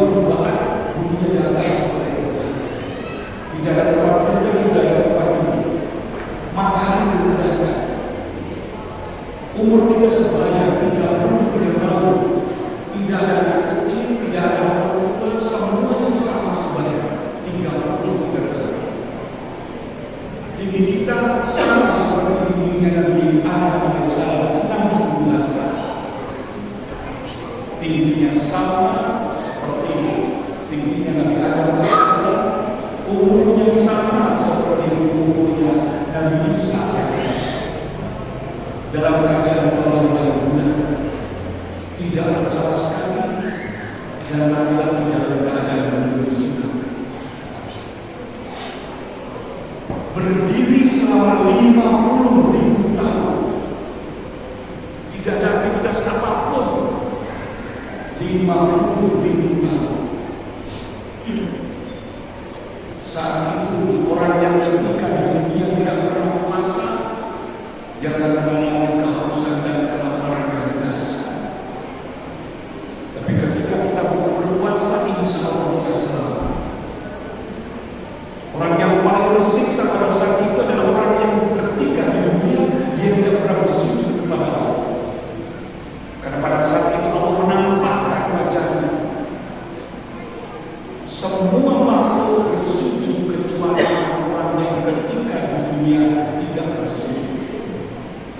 perubahan, bumi di atas oleh Tuhan. Tidak ada tempat rendah, tidak ada tempat tinggi. Matahari direndahkan. Umur kita sebaya 33 tahun. Tidak ada anak kecil, tidak ada orang tua, semuanya sama sebaya 33 tahun. Tinggi kita sama seperti tingginya Nabi Adam alaihissalam 16 tahun. Tingginya sama seperti tingginya Nabi Adam alaihissalam. Umurnya sama seperti umurnya Nabi Isa alaihissalam. Dalam keadaan telanjang bulat, tidak beralas kaki, dan laki-laki dalam keadaan menunggu sunat. Berdiri selama 50.000 tahun, tidak ada aktivitas apapun. 50.000 tahun. Saat itu orang yang ketika di dunia tidak pernah puasa, yang akan mengalami kehausan dan kelaparan yang dasar. Tapi ketika kita berpuasa, insya Allah kita selamat. Orang yang paling tersiksa pada saat itu adalah orang yang ketika di dunia dia tidak pernah bersujud kepada Allah. Karena pada saat itu Allah menampakkan wajahnya. Semua makhluk bersujud kecuali orang yang ketika di dunia tidak bersujud.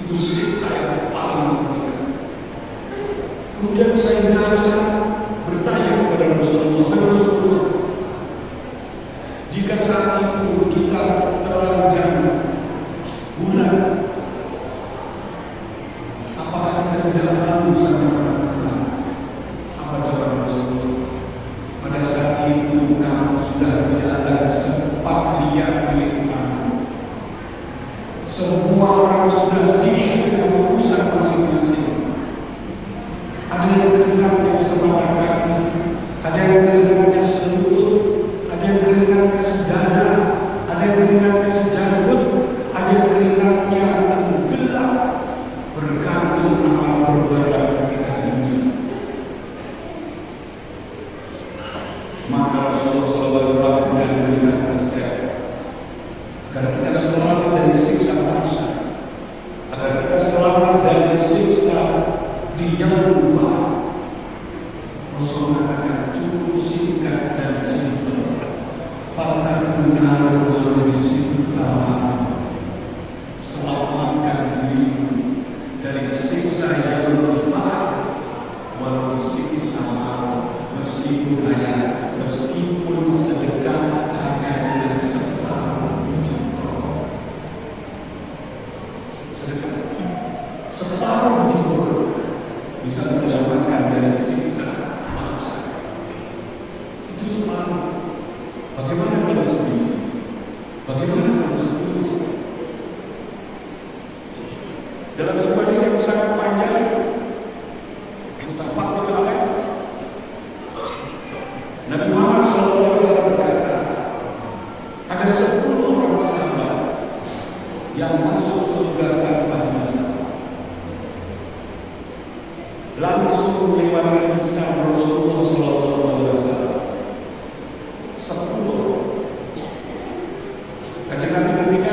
Itu siksa yang paling mengerikan. Kemudian Sayyidah Aisyah bertanya kepada Rasulullah, "Wahai Rasulullah, jika saat itu kita telanjang bulan, apakah kita tidak malu sama teman-teman?" Apa jawaban Rasulullah? "Pada saat itu kamu sudah tidak lagi sempat lihat milik Tuhan. Semua orang sudah sibuk dengan urusan masing-masing. Ada yang keringatnya semata kaki, ada yang keringatnya selutut, ada yang keringatnya sedada, ada yang keringatnya sejanggut, ada yang keringatnya tenggelam, bergantung amal perbuatan kita ini." Maka Rasulullah SAW kemudian memberikan resep agar kita selamat dari siksa bangsa, agar kita selamat dari siksa di yang lupa. Rasul mengatakan cukup singkat dan simpel. Fatakunar warisintama, selamatkan diri dari siksa yang lupa, walau sintama, meskipun sedekah hanya dengan separuh jempol. Sedekah separuh jempol bisa menyelamatkan dari siksa bangsa. Itu separuh. Bagaimana kalau sebiji? Bagaimana kalau sepuluh? Dalam sebuah hadis yang sangat panjang, mutafaqun alaih, Nabi Muhammad SAW berkata, ada 10 orang sahabat yang masuk surga tanpa hisab. Langsung melewati hisab Rasulullah SAW. 10. Kanjeng Nabi ketika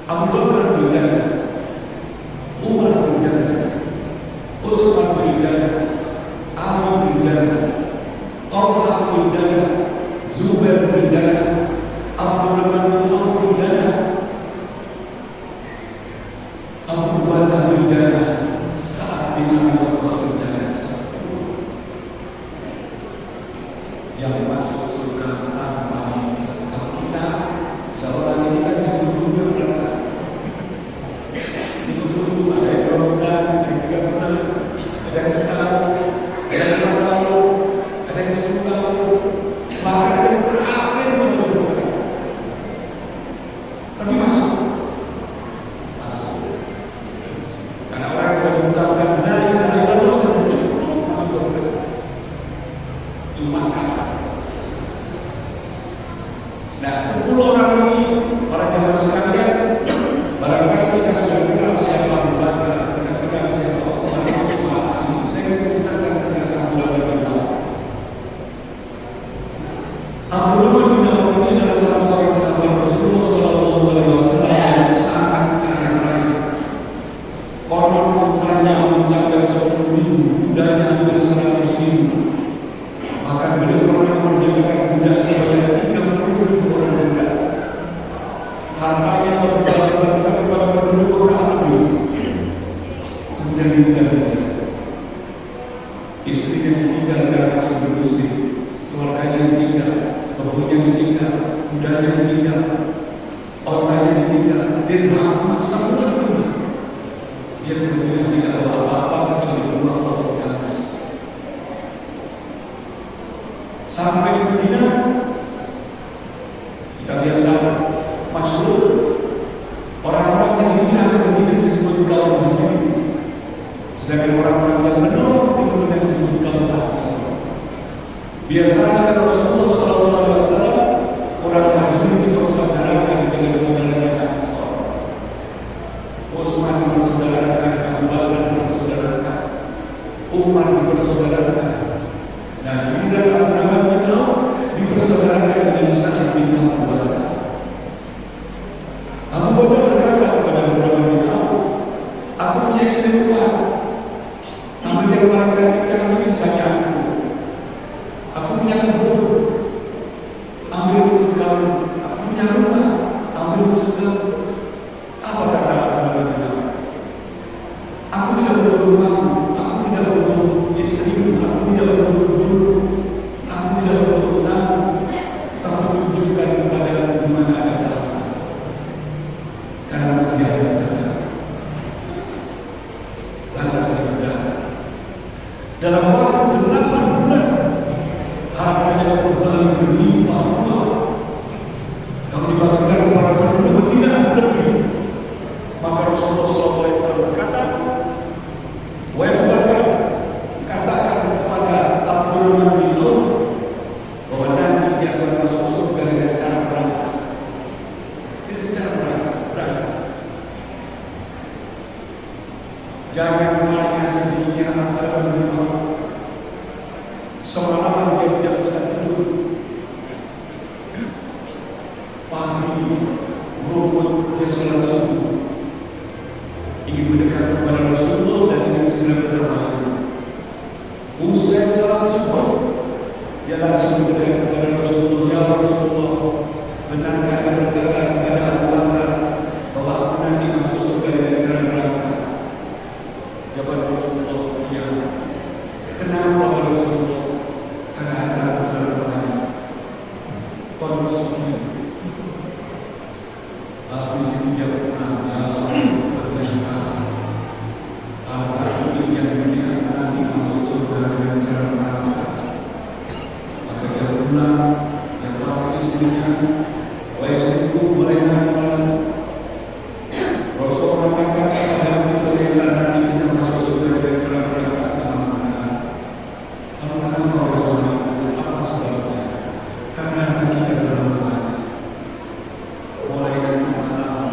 Abu Bakar berjalan, dia tidak hijrah. Istrinya ditinggal karena masih belum muslim, keluarganya ditinggal, kebunnya ditinggal, kudanya ditinggal, ontanya ditinggal, dirham semua ditinggal. Dia kemudian tidak bawa apa-apa kecuali 2 potong gamis. Sampai di Madinah, kita biasa masyhur orang-orang yang hijrah ke Madinah disebut kaum muhajirin, sedangkan orang-orang yang menolak di Madinah disebut kaum ansar. Biasanya Rasulullah SAW orang muhajirin dipersaudarakan dengan saudaranya Ansar. Utsman dipersaudarakan, Abu Bakar dipersaudarakan, Umar dipersaudarakan. Nah, giliran Abdurrahman bin Auf dipersaudarakan dengan Sa'id bin Abi Waqqas. Abu Bakar berkata kepada Abdurrahman bin Auf, "Aku punya istri 4. Namun yang paling cantik-cantik sisanya aku. Aku punya kebun, ambil sesukamu. Aku punya rumah, ambil sesukamu." Apa kata Abdurrahman bin Auf? "Aku tidak butuh rumahmu, aku tidak butuh istrimu, aku tidak butuh kebunmu, aku tidak butuh utangmu, tapi tunjukkan kepadaku di mana ada dasar." Karena dia berdagang. Lantas dia berdagang. Dalam waktu 8 bulan, hartanya kembali berlimpah-limpah. Kalau dibagikan kepada penduduk Madinah lebih. Maka Rasulullah SAW berkata, "Wahai Abu Bakar, katakan kepada Abdurrahman bin Auf bahwa nanti dia akan masuk surga dengan cara berangkat." Dengan cara berangkat. Jangan tanya sedihnya Abdurrahman bin Auf. Semalaman dia tidak bisa tidur. Pagi, rumput dia salat subuh, ingin mendekat kepada Rasulullah dan ingin segera bertabayun. Usai salat subuh, dia langsung mendekat kepada Rasulullah. "Ya Rasulullah, benarkah Anda berkata kepada Abu Bakar bahwa aku nanti masuk surga dengan cara berangkat?" Jawab Rasulullah, "Iya." "Kenapa Rasulullah?" "Karena harta terlalu banyak." Kondisi habis itu dia menanya, ternyata harta ini yang bikin aku nanti masuk surga dengan cara berangkat. Maka dia pulang, dia tahu istrinya, "Wahai istriku, boleh nahan." Rasul mengatakan kepada aku, ternyata nanti kita masuk surga dengan cara berangkat. Lalu kenapa Rasul? Apa sebabnya? Karena harta kita terlalu banyak. Mulai nanti malam,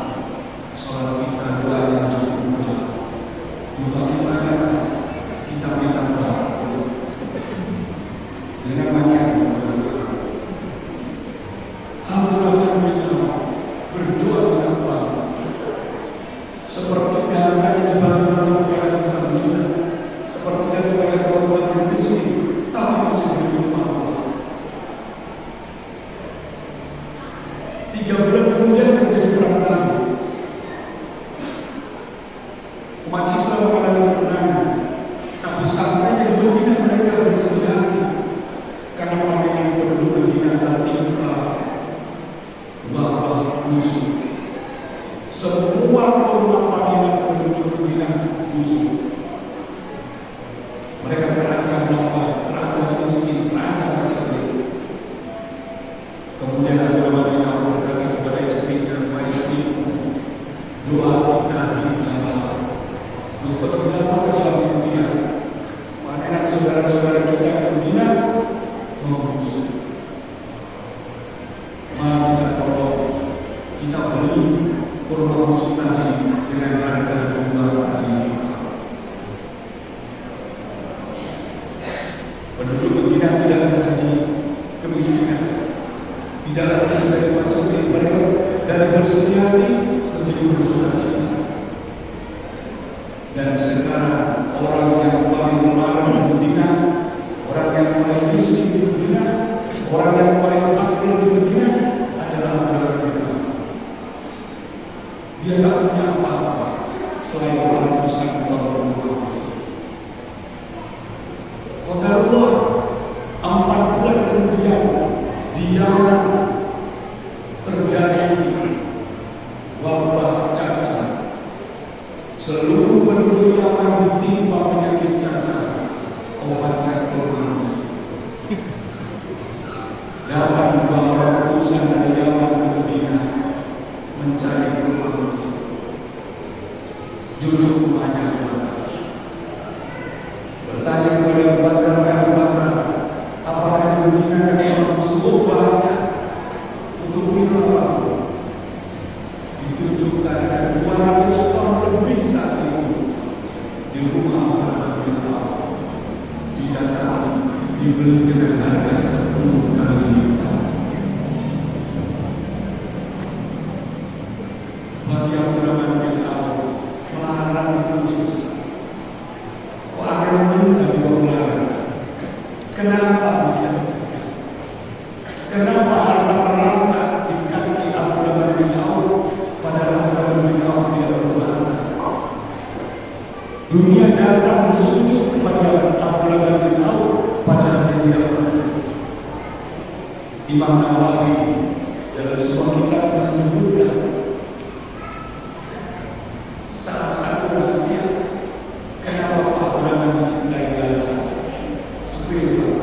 sholat kita doa yang cukup. Bagaimana kita minta doa? Jangan banyak. Abdurrahman bin Auf berdoa minta doa. Seperti hartanya dibagi-bagi kepada Madinah, seperti kepada kaum fakir miskin, tapi masih berlimpah. 3 bulan kemudian terjadi perang Tabuk. Umat Islam mengalami kemenangan, tapi sampainya di Madinah mereka bersedih hati karena pandangan penduduk Madinah tertimpa wabah musuh. Semua rumah panggilan penduduk Madinah musuh. Mereka terancam wabah, terancam miskin, terancam macam-macam. Kemudian Abdurrahman bin Auf berkata kepada istrinya, "Wahai istriku, doa kita dijawab." Untuk dijawab ke suami dunia. Pandangan saudara-saudara kita di dunia mengusung. Mari kita tolong, kita beli kurma musuh tadi dengan harga 2 kali lipat. Penduduk Madinah tidak terjadi kemiskinan, tidak terjadi macam ini. Mereka dari bersedih hati menjadi bersuka cita. Dan sekarang orang yang paling marah di Madinah, orang yang paling miskin di Madinah, orang yang paling fakir di Madinah adalah Abdurrahman bin Auf. Dia tak punya apa-apa selain ratusan ton emas. Seluruh penduduk Yaman ditimpa penyakit cacar, obatnya Quran. Datang dua orang utusan dari Yaman ke Madinah mencari Quran. Duduk banyak bertanya kepada Abu Bakar, Abu Bakar, apakah di Madinah ada orang tersebut banyak untuk apa? Ditunjukkan ada 200 tahun lebih saat itu di rumah Abdurrahman bin Auf, didatangi, dibeli dengan harga 10 kali lipat. Bagi Abdurrahman bin Auf, melarat itu susah. Kok akan minta dibawa? Kenapa bisa demikian? Kenapa harta merambat di kaki Abdurrahman bin Auf padahal Abdurrahman bin Auf tidak berharta? Dunia datang bersujud kepada Abdurrahman bin Auf padahal dia tidak berharta. Imam Nawawi dalam sebuah kitab menyebutkan salah satu rahasia kenapa Abdurrahman dicintai Allah. Sepuluh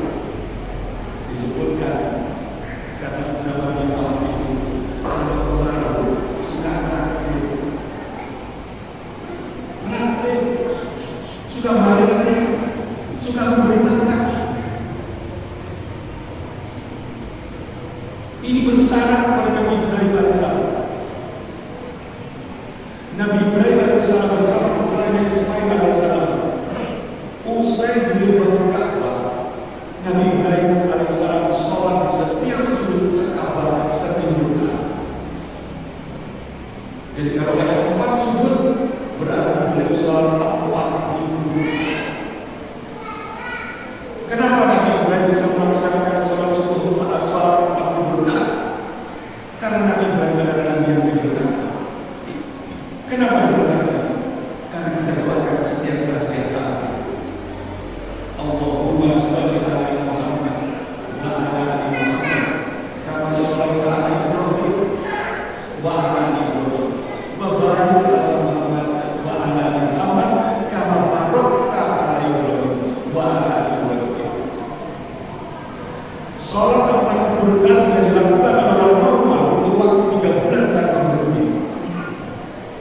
disebutkan karena Abdurrahman bin Auf itu kalau kemarau suka naktir, suka bayar, suka memberi makan. Ini bersyarat kepada Nabi Ibrahim alaihissalam. Nabi Ibrahim alaihissalam bersama putranya Ismail alaihissalam, usai beliau bangun Ka'bah, Nabi Ibrahim alaihissalam sholat di setiap sudut Ka'bah 1000 kali. Jadi kalau ada 4 sudut, berarti beliau sholat 4000. Kenapa Nabi Ibrahim bisa melaksanakan sholat 4000 kali? Karena Nabi Ibrahim adalah Nabi yang diberkati. Kenapa diberkati? Karena kita doakan setiap tahiyat akhir. Allahumma shalli ala Muhammad wa ala ali Muhammad kama shallaita ala Ibrahim wa ala ali Ibrahim wa barik ala Muhammad wa ala ali Muhammad kama barakta ala Ibrahim wa ala ali Ibrahim. Salat 40 rakaat yang dilakukan adalah normal untuk waktu 3 bulan tanpa berhenti.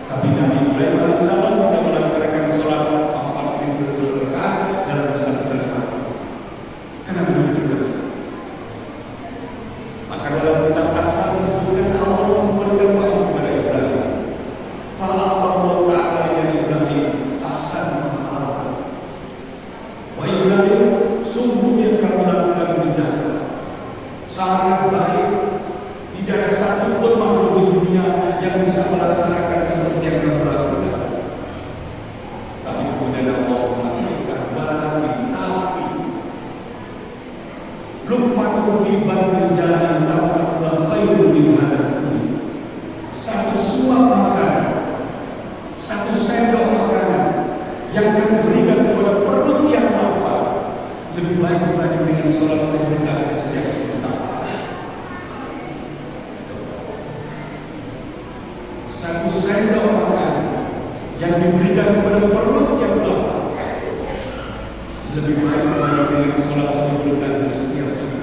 Tapi Nabi Ibrahim alaihissalam bisa melaksanakan sholat 4000 rakaat dalam 1 kali waktu. Karena beliau diberkati. Maka dalam kitab Asal disebutkan Allah memberikan wahyu kepada Ibrahim. Fa'allahu ta'ala ya Ibrahim ahsan ma'alaka. Wa Ibrahim, sungguh yang kamu lakukan berdasar sangat baik. Tidak ada satu pun makhluk di dunia yang bisa melaksanakan seperti yang kamu lakukan. Tapi kemudian Allah mengatakan tapi luqmatu fi batnil jalan wa khairun min hadakuni. Satu suap makanan, satu sendok makanan yang kamu berikan kepada perut yang lapar lebih baik dibanding dengan sholat 1000 kali setiap tahun. Satu sendok makan yang diberikan kepada perut yang lapar lebih baik dibanding dengan sholat 1000 kali setiap tahun.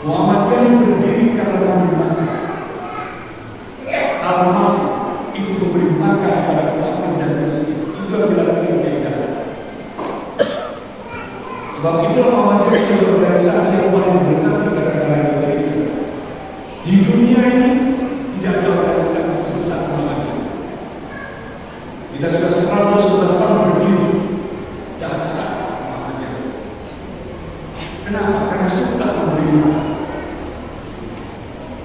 Muhammadiyah berdiri karena memberi makan. Al-Mal itu memberi makan pada fakir dan miskin. Itu yang dilakukan kaidah. Sebab itu Muhammadiyah adalah organisasi yang paling berkati kata-kata negeri. Di dunia ini tidak ada organisasi sebesar Muhammadiyah. Kita sudah 111 tahun berdiri. Dasar Muhammadiyah. Kenapa? Karena suka memberi makan.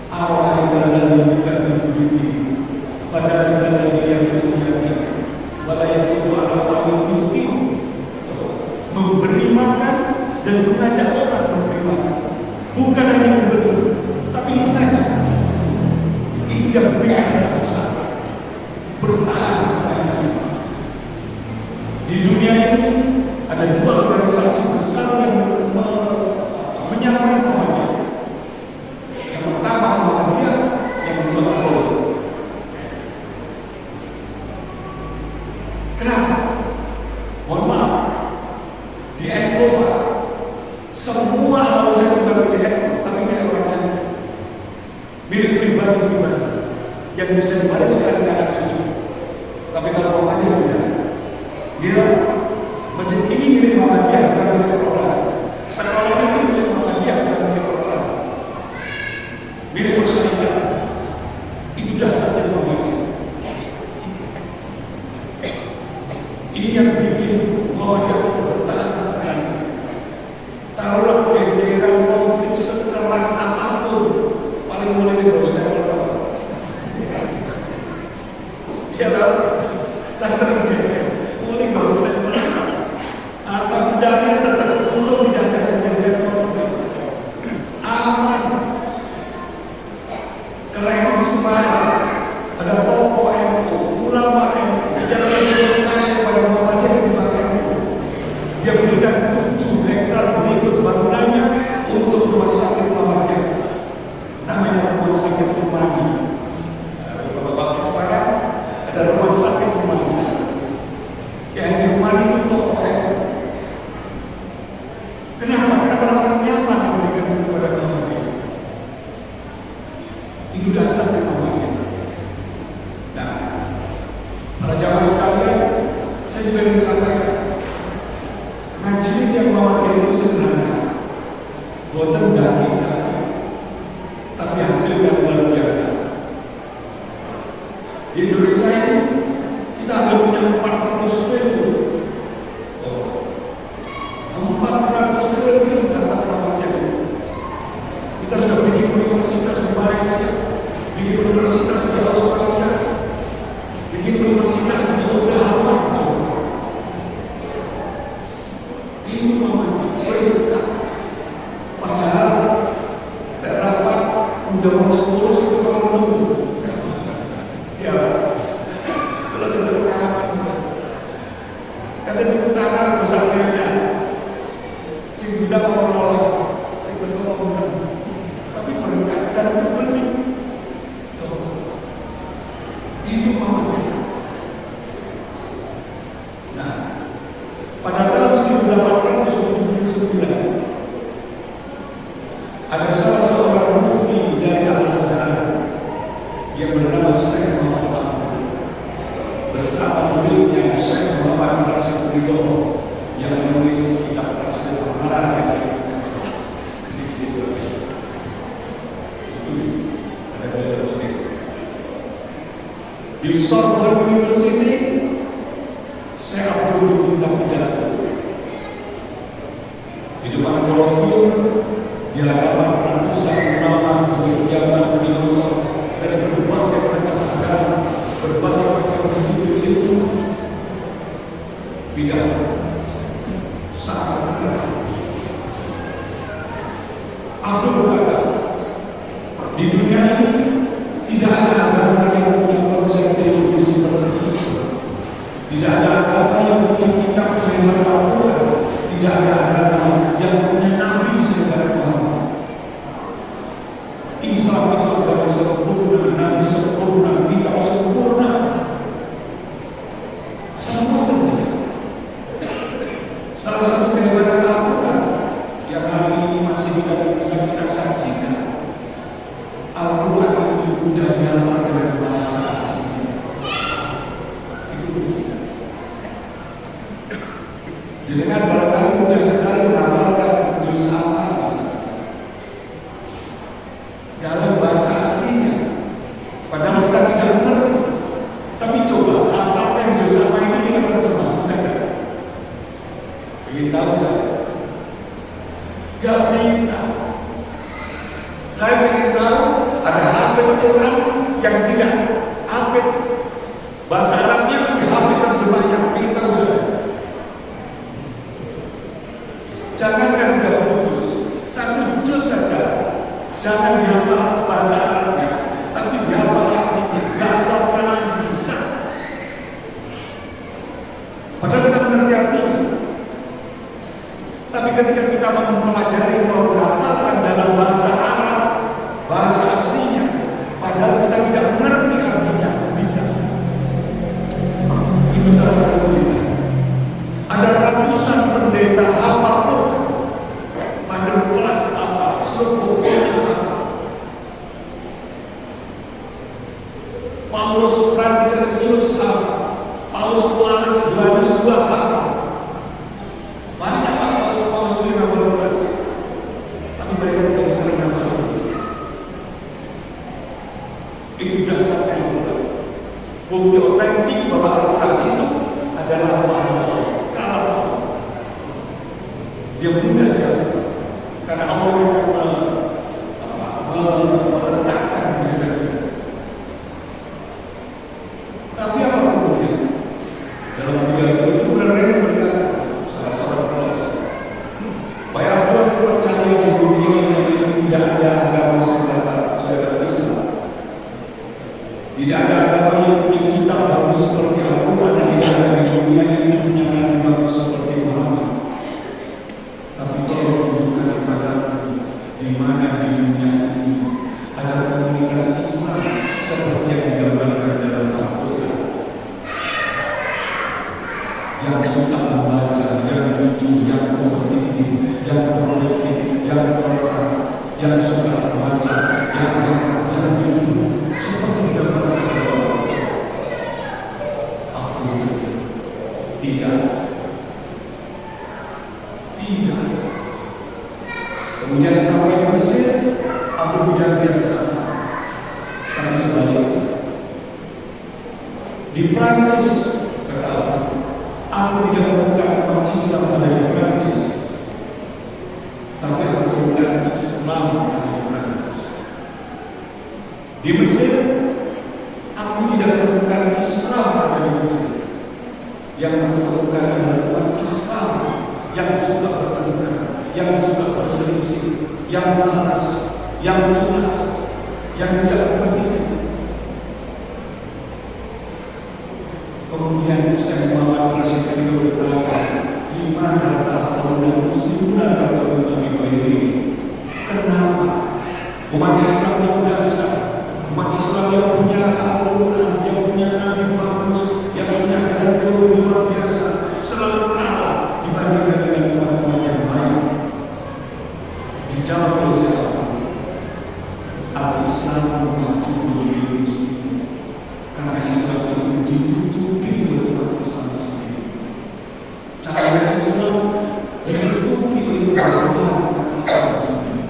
Awal adalah bukan berbudi. Pada adalah yang punya walayat itu ala fakir miskin. Memberi makan dan mengajak orang memberi makan. Bukan hanya memberi, tapi mengajak. Itu yang bikin kita besar. Bertahan sampai hari. Di dunia ini ada 2 organisasi besar yang menyamai Muhammadiyah. Yang pertama Muhammadiyah, yang kedua Tahlil. Kenapa? Mohon maaf, di Eropa semua kalau saya bukan milik, tapi milik orang lain, milik pribadi yang bisa diwariskan ke anak cucu. Tapi kalau Muhammadiyah tidak, dia masjid ini milik Muhammadiyah, bukan milik orang. Sekolah ini milik Muhammadiyah, bukan milik orang. Milik persyaratan. Itu dasarnya Muhammadiyah. Ini yang bikin Muhammadiyah bertahan sampai ini. Taruhlah gegeran konflik sekeras apapun, paling mulai di Boston. Ya tahu, saya sering geger, mulai Boston. Atau dana tetap untuk tidak ada geger konflik. Aman. Karena itu di Semarang ada tokoh NU, ulama NU yang lebih percaya kepada Muhammadiyah dibanding NU. Dia berikan 7 hektar berikut bangunannya untuk rumah sakit Muhammadiyah. Namanya Rumah Sakit Rumani. Bapak-bapak di Semarang ada Rumah Sakit Rumani. Ya Haji Rumani itu tokoh NU. Kenapa? Karena merasa nyaman memberikan itu kepada Muhammadiyah. Itu dasarnya Muhammadiyah. Nah, para jamaah sekalian, saya juga ingin sampaikan, ngaji yang Muhammadiyah itu sederhana, buatan daging, tapi hasilnya luar biasa. Di Indonesia ini kita ada punya 400 triliun. 400 triliun data Muhammadiyah. Kita sudah bikin universitas di Malaysia, bikin universitas di Australia, bikin universitas di Oklahoma. Itu Muhammadiyah. Padahal rapat Undang-Undang 10 itu kalau nunggu. Ya, kalau tidak rapat, kata di utara bersama si budak mau lolos, si betul mau menang. Tapi berkat dan dibeli. Itu Muhammadiyah. Nah, pada tahun 1879 ada salah seorang mufti dari Al-Azhar yang bernama Syekh Muhammad Abdul bersama muridnya Syekh Muhammad Rashid Ridho yang menulis kitab tafsir Al-Manar itu ada beliau sendiri di Sorbonne University. Syekh Abdul diminta pidato di depan kolokvium di hadapan ratusan ulama, cendekiawan, filosof dari berbagai macam agama, berbagai macam disiplin itu pidato saat terkenal. Abdul berkata, di dunia ini tidak ada agama yang punya konsep teologi seperti Islam. Tidak ada agama yang punya kitab sehebat Al-Quran. Tidak ada agama yang punya nabi sehebat Muhammad. Islam itu agama sempurna, nabi sempurna, kitab sempurna. Semua terjadi. Salah satu kehebatan Al-Quran yang hari ini masih bisa kita saksikan, Al-Quran itu sudah dihafal dengan bahasa aslinya. Itu mujizat. Jenengan barangkali mudah sekali menghafalkan juz apa dalam bahasa aslinya, padahal kita tidak mengerti. Tapi coba hafalkan juz apa itu kita terjemah, bisa nggak? Ingin tahu saya? Gak bisa. Saya ingin tahu ada hafid Quran yang tidak hafid bahasa Arabnya tapi hafid terjemahnya. Ingin tahu saya? Jangankan 30 juz, 1 juz saja. Jangan dihafal bahasa Arabnya, tapi dihafal artinya. Gak bakalan bisa. Padahal kita mengerti artinya. Tapi ketika kita mempelajari, menghafalkan dalam bahasa Arab, bahasa aslinya, padahal kita tidak mengerti artinya, bisa. Itu salah satu peristiwa apa? Banyak paus itu yang benar, tapi mereka tidak bisa menambah itu. Itu dasarnya. Bukti otentik bahwa Al-Quran itu adalah wahyu. Kalau dia mudah dia, karena Allah akan meletakkan di dalam kita. Tapi apa kemudian? Dalam pidato itu benar-benar berkata, salah seorang filosof, banyak orang percaya di dunia ini tidak ada agama selain Islam. Tidak ada agama yang punya kitab bagus seperti Al-Quran, tidak ada di dunia ini punya nabi bagus seperti Muhammad. Tapi tolong tunjukkan kepadaku di mana di dunia ini ada komunitas Islam seperti yang digambarkan dalam Al-Quran, yang suka membaca, yang jujur, yang kompetitif, yang produktif, yang toleran, yang suka membaca, yang hebat, yang jujur, seperti digambarkan dalam Al-Quran. Aku tidak. Kemudian sampai di Mesir, aku pidato yang sama. Tapi sebaliknya, di Prancis, kata aku tidak temukan umat Islam ada di Prancis, tapi aku temukan Islam ada di Prancis. Di Mesir, aku tidak temukan Islam ada di Mesir. Yang aku temukan adalah umat Islam yang suka bertengkar, yang suka berselisih, yang malas, yang culas, yang tidak kompetitif. Kemudian Syekh Muhammad Rashid beliau bertanya, di mana tahun muslimun atau ini? Kenapa umat Islam yang dasar, umat Islam yang punya Al-Quran, yang punya nabi bagus, yang punya ajaran teologi luar biasa, selalu kalah dibandingkan dengan umat-umat yang lain? Dijawab oleh siapa? Al-Islam memacu virus itu, karena Islam itu ditutupi oleh umat Islam sendiri. Cahaya Islam ditutupi oleh kebodohan Islam sendiri.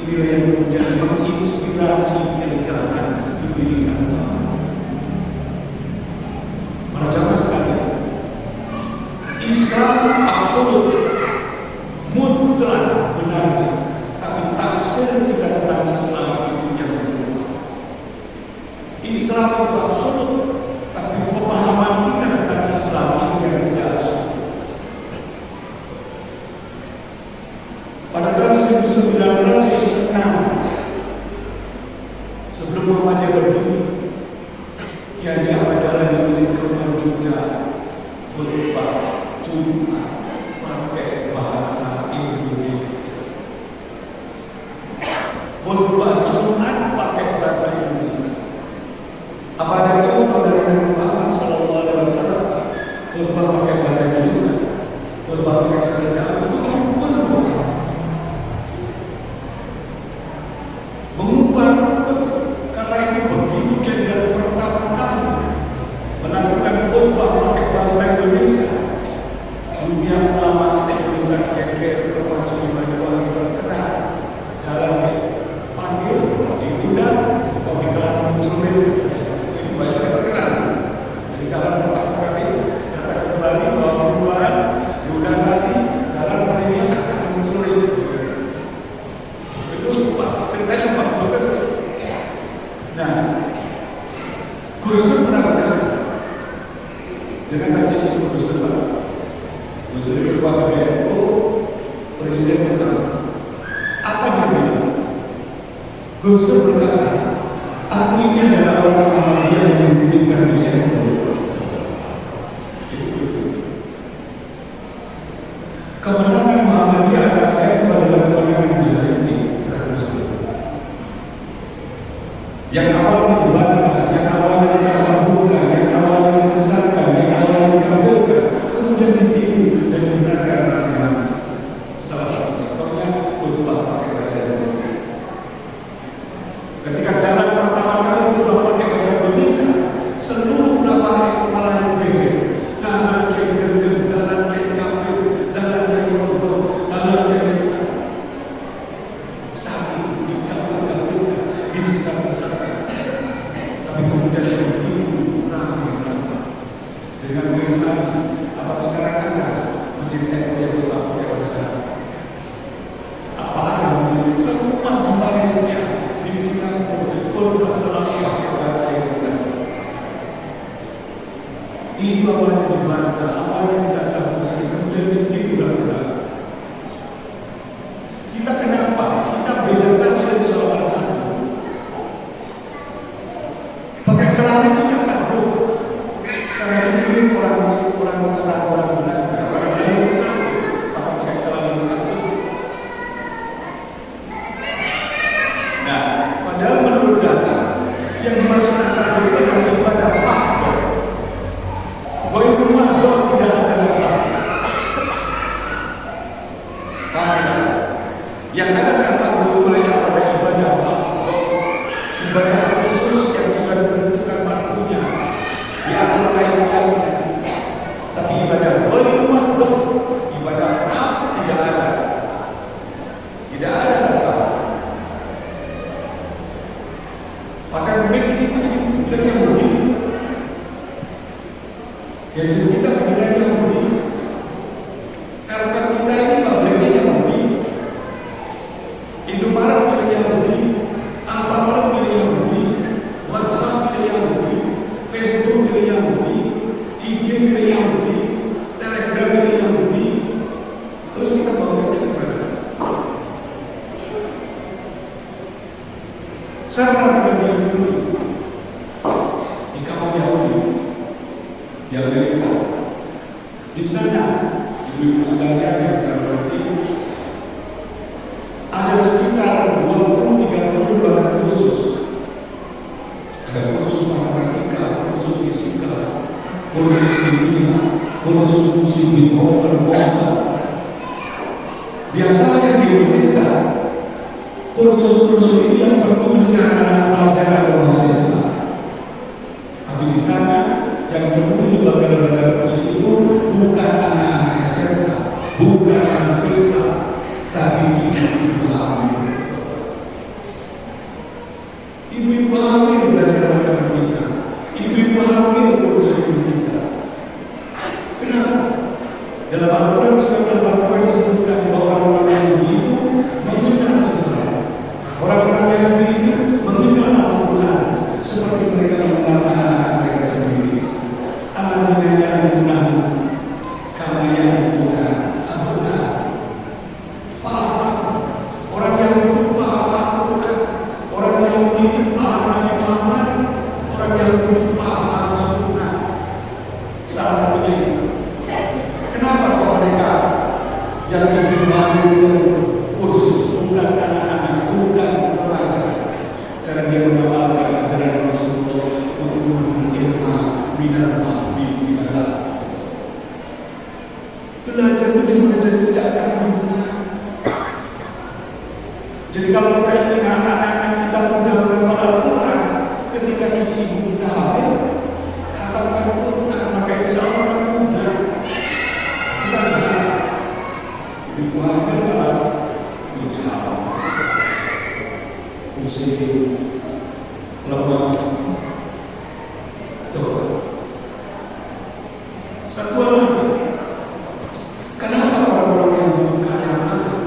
Inilah yang kemudian menginspirasi kegagalan diberikan Allah. Para jamaah sekalian, Islam absolut, mutlak benarnya, tapi tafsir kita tentang Islam itu yang berubah. Islam itu absolut, tapi pemahaman kita tentang Islam itu yang tidak absolut. Pada tahun 1906, sebelum Muhammadiyah berdiri, Ki Haji Ahmad Dahlan di Masjid Kauman Jogja khutbah Jumat pakai bahasa Indonesia. Khutbah Jumat pakai bahasa Indonesia. Apa ada contoh dari Nabi Muhammad SAW khutbah pakai bahasa Indonesia? Khutbah pakai bahasa Jawa itu rukun bukan? Mengubah rukun, karena itu begitu gagal pertama kali melakukan khutbah pakai bahasa Indonesia. Dunia ulama se-Indonesia geger, termasuk di Banyuwangi terkenal. Kalau dipanggil, diundang, kalau dikelar muncul ini banyak terkenal. Jadi jalan pertama kali datang kembali bawa perubahan, diundang lagi, jalan ini akan muncul ini. Itu Pak, ceritanya Pak. Nah, Gus Dur pernah berkata, jangan kasih itu Gus Dur Pak. Gus Dur ketua PBNU, presiden pertama. Apa dia bilang? Gus Dur berkata, aku ini adalah orang Muhammadiyah yang dititipkan di NU. Itu Gus Dur. Kemenangan Muhammadiyah atas NU adalah kemenangan dialektik. Yang awalnya dibantah, yang awalnya ditasabungkan, yang awalnya disesatkan, yang awalnya dikafirkan, kemudian ditiru dan dibenarkan dengan salah satu contohnya khutbah pakai bahasa Indonesia. Ketika dengan tulisan apa sekarang ada masjid NU yang tetap pakai bahasa apa ada masjid semua di Malaysia, di Singapura, di Korea selalu pakai bahasa Indonesia. Itu awalnya dibantah, awalnya tidak sabotasi, kemudian ditiru-tiru. Kita kenapa? Kita beda tafsir soal bahasa. Pakai celana itu tak sabuk. Karena sendiri orang Belanda, orang Belanda itu tahu apa pakai celana itu tahu. Nah, padahal menurut data yang dimaksud tak sabuk itu adalah ibadah mahdoh. Goib mahdoh tidak ada dasar. Yang ada tasawuf itu hanya pada ibadah ibadah khusus yang sudah ditentukan waktunya, diatur kaitannya. Tapi ibadah ghaib mahdoh, ibadah tidak ada. Tidak ada tasawuf. Maka memang ini pikiran Yahudi. Ya jadi kita pikiran Yahudi. Karena kita ini pabriknya Yahudi. Indomaret milik Yahudi, Alfamart milik Yahudi, WhatsApp milik Yahudi, Facebook milik Yahudi, IG milik Yahudi, Telegram milik Yahudi. Terus kita bawa ke mana? Saya pernah tinggal di Yahudi, di kampung Yahudi, di Amerika. Di sana, ibu-ibu sekalian yang saya hormati, ada sekitar 20-30 lembaga kursus. Ada kursus matematika, kursus fisika, kursus kimia, kursus musik biografi. Biasanya di Indonesia kursus-kursus itu yang perlu mesti anak-anak pelajar atau mahasiswa. Tapi di sana yang perlu lembaga-lembaga kursus itu bukan anak-anak SMK, bukan mahasiswa, tapi ibu-ibu hamil. Ibu-ibu hamil belajar matematika, ibu-ibu hamil kursus fisika. Kenapa? Dalam Al-Quran surat Al-Baqarah disebutkan bahwa orang-orang Yahudi itu mengenal Islam. Orang-orang Yahudi itu mengenal Al-Quran seperti mereka mengenal anak-anak mereka sendiri. Alladzina ya'rifunahu kama ya'rifuna abna'ahum. Paham. Orang Yahudi itu paham Al-Quran. Orang Yahudi itu paham Nabi Muhammad. Orang Yahudi itu paham Sunnah. Salah satunya itu. Kenapa kok mereka yang hidup hamil kursus bukan anak-anak, bukan remaja? Karena dia mengamalkan ajaran Rasulullah untuk ilmu minal mahdi minal. Belajar itu dimulai dari sejak kandungan. Jadi kalau kita ingin anak-anak kita mudah menghafal Al-Quran, ketika ibu kita hamil, hafalkan Al-Quran, maka insya Allah akan mudah. Kita mudah. Ibu hamil kalau mudah, pusing, lemah. Coba. Satu hal lagi. Kenapa orang-orang yang itu kaya raya?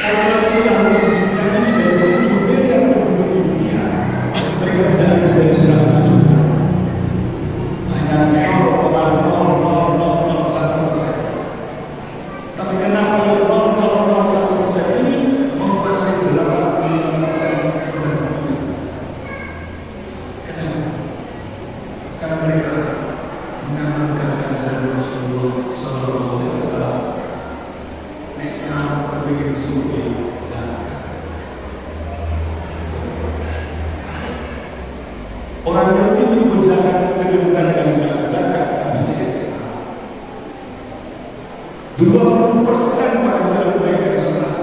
Populasi yang ada di dunia ini dari 7 miliar penduduk di dunia, mereka tidak ada dari 100 juta. Hanya 0,0001%. Tapi kenapa yang 0,01% ini menguasai 85% penduduk dunia? Kenapa? Karena mereka mengamalkan ajaran Rasulullah Sallallahu Alaihi Wasallam. Nek kamu berpikir suci, zakat. Orang Yahudi menyebut zakat itu bukan kalimat zakat, tapi CSA. 20% hasil mereka Islam.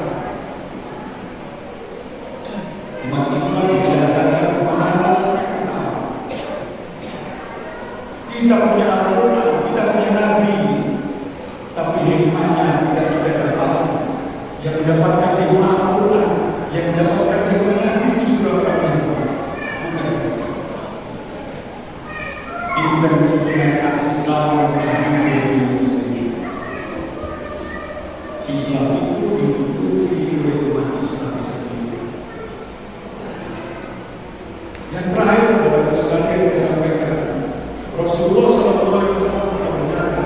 Umat Islam berdasarkan pahala kita. Kita punya Al-Quran, kita punya Nabi, tapi hikmahnya tidak kita dapati. Yang mendapatkan hikmah Al-Quran, yang mendapatkan hikmah Nabi justru orang yang bukan. Itu yang disebutkan Islam Islam itu ditutupi oleh umat Islam sendiri. Yang terakhir adalah sekalian yang disampaikan Rasulullah SAW pernah berkata,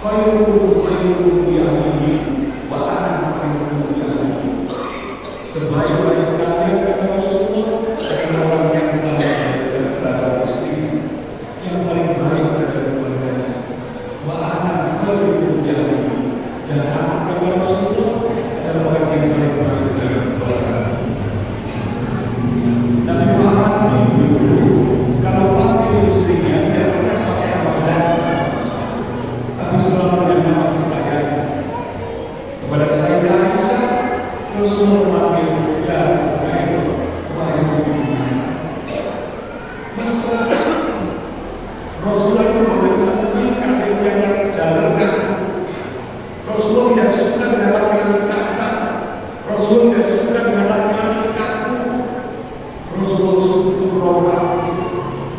khairukum khairukum li ahlihi wa ana khairukum li ahlihi. Sebaik-baik kalian, kata Rasulullah, adalah orang yang paling baik terhadap istrinya, yang paling baik terhadap keluarganya. Wa ana khairukum li ahlihi, dan aku, kata Rasulullah, adalah orang yang paling baik terhadap keluarganya. Nabi Muhammad ini dulu kalau panggil istrinya tidak pernah pakai nama, tapi selalu dengan nama disayangkan. Kepada Sayyidah Aisyah, Rasulullah memanggil ya wahai Sayyidah. Mesra. Rasulullah tidak sembunyikan yang jalan kaku. Rasulullah tidak suka dengan laki-laki kasar. Rasulullah tidak suka dengan laki-laki kaku. Rasulullah itu romantis.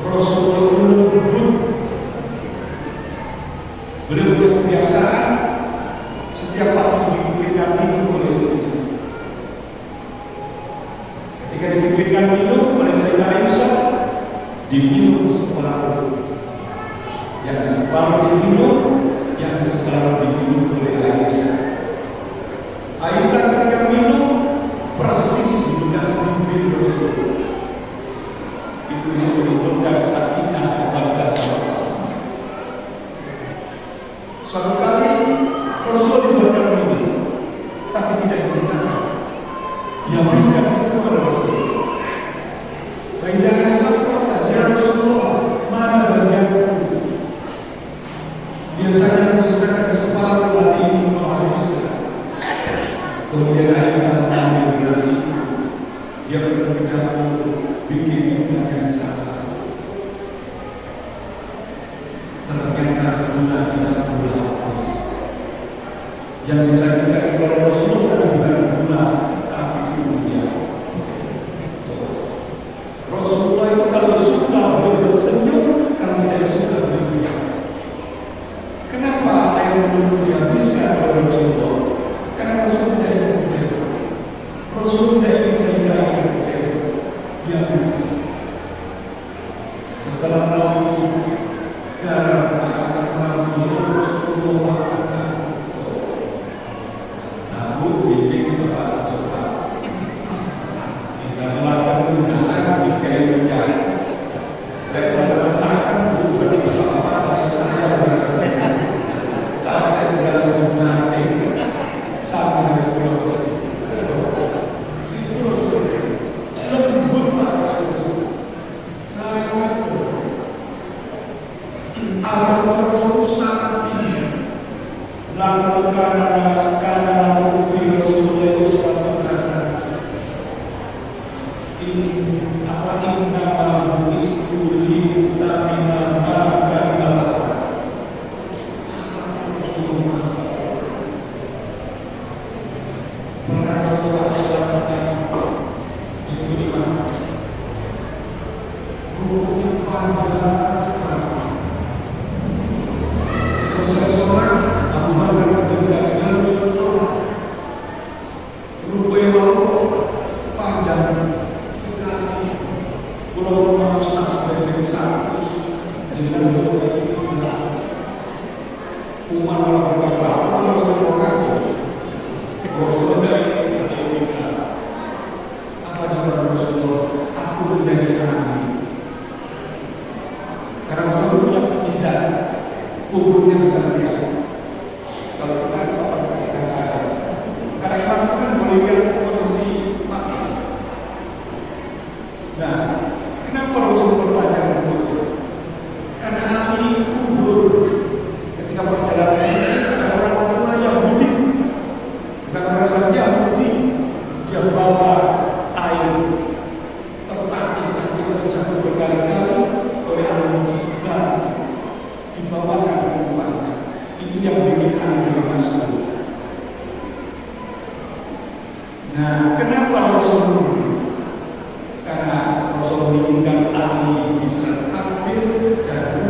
Rasulullah itu lembut. Beliau punya kebiasaan setiap waktu dibikinkan minum oleh istrinya. Ketika dibikinkan minum oleh Sayyidah Aisyah, diminum separuh. Yang separuh diminum, yang separuh diminum oleh Aisyah. Aisyah ketika minum persis di bekas bibir Rasulullah. Itu menimbulkan sakinah kepada Rasulullah. Suatu kali Rasulullah dibuatkan minum, tapi tidak disisakan. Dihabiskan semua oleh Rasulullah. Sayyidah Aisyah protes, ya Rasulullah, mana bagianku? Biasanya aku sisakan separuh, hari ini kau habiskan. Kemudian Aisyah mengambil gelas itu, dia pergi ke dapur, bikin minum yang sama. Ternyata gula tidak gula habis. Yang disajikan oleh Rasulullah tadi bukan gula, tapi dunia. Rasulullah itu kalau suka beliau tersenyum, kalau tidak suka beliau diam. Kenapa air minum itu dihabiskan oleh Rasulullah? Karena Rasulullah tidak ingin kecewa. Rasulullah tidak ingin Sayyidah Aisyah kecewa. Dia habiskan. Setelah tahu itu, garam Aisyah tahu ya Rasulullah makan. Namun biji itu harus coba. Kita melakukan kunjungan di kayunya. Mereka merasakan bukan di apa-apa saya berkata. Tak ada yang nanti sama dengan Rasulullah. Itu Rasulullah lembut Rasulullah, sangat lembut. Adab Rasulullah sangat tinggi. Karena laku fi Rasulullah uswatun hasanah. Innama bu'istu liutamima ma karimalah. Pernah Rasulullah SAW itu di mana? Rukuknya panjang sekali. Selesai sholat, Abu Bakar mendekat, ya Rasulullah, rukuknya panjang sekali. Kalau mau tasbih dari 100 dengan bentuk itu tidak. Umar malah berkata, aku harus berprogramu. Rasulullah itu tidak. Apa jawaban Rasulullah? Aku menjadi ahli. Karena Rasulullah punya mukjizat, umurnya bisa lihat. Kalau kita pakai kaca, karena imam itu kan boleh lihat kondisi mati. Nah, kenapa Rasulullah berpanjang umur? Karena ahli kudur ketika perjalanan ada orang tua Yahudi, bukan orang Yahudi, dia bawa air tertati-tati terjatuh berkali-kali oleh ahli jizat, dibawakan ke rumahnya. Itu yang bikin ahli jadi masuk. Nah, kenapa Rasulullah? Karena Rasul menginginkan ahli bisa takbir dan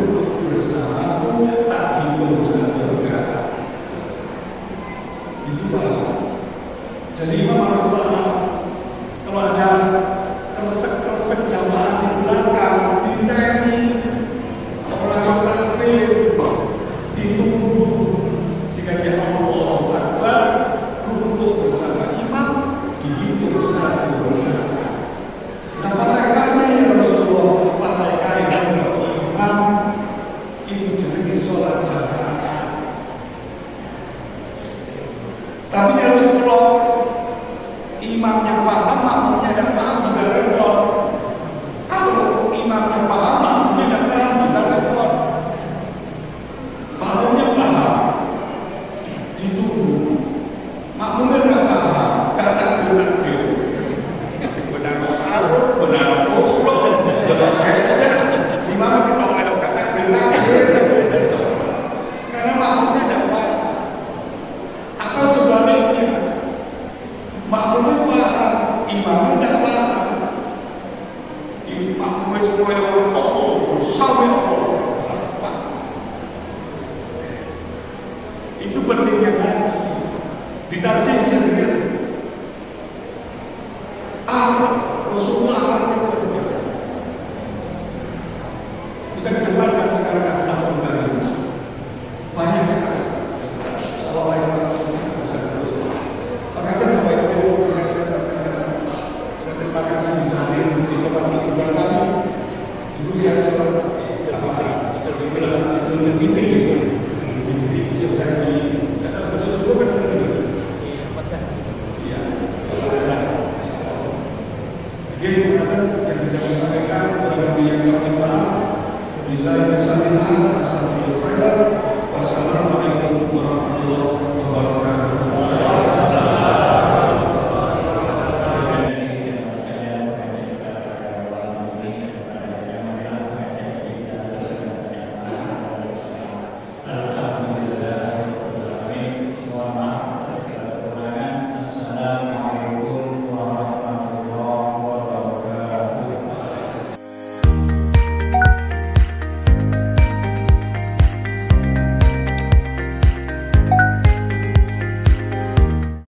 salihan, astagfirullah khairan. Wassalamualaikum warahmatullahi wabarakatuh.